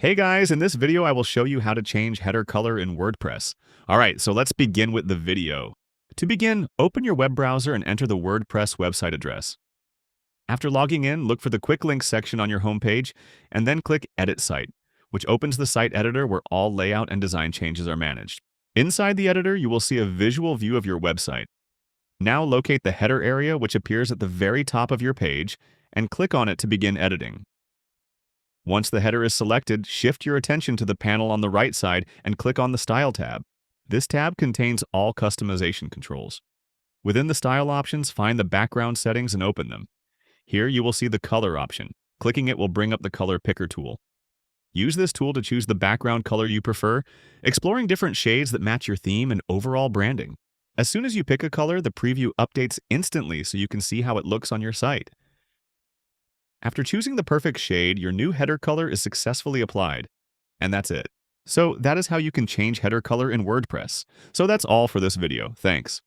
Hey guys, in this video I will show you how to change header color in WordPress. Alright, so let's begin with the video. To begin, open your web browser and enter the WordPress website address. After logging in, look for the Quick Links section on your homepage, and then click Edit Site, which opens the site editor where all layout and design changes are managed. Inside the editor, you will see a visual view of your website. Now locate the header area which appears at the very top of your page, and click on it to begin editing. Once the header is selected, shift your attention to the panel on the right side and click on the Style tab. This tab contains all customization controls. Within the style options, find the background settings and open them. Here you will see the color option. Clicking it will bring up the color picker tool. Use this tool to choose the background color you prefer, exploring different shades that match your theme and overall branding. As soon as you pick a color, the preview updates instantly so you can see how it looks on your site. After choosing the perfect shade, your new header color is successfully applied. And that's it. So that is how you can change header color in WordPress. So that's all for this video. Thanks.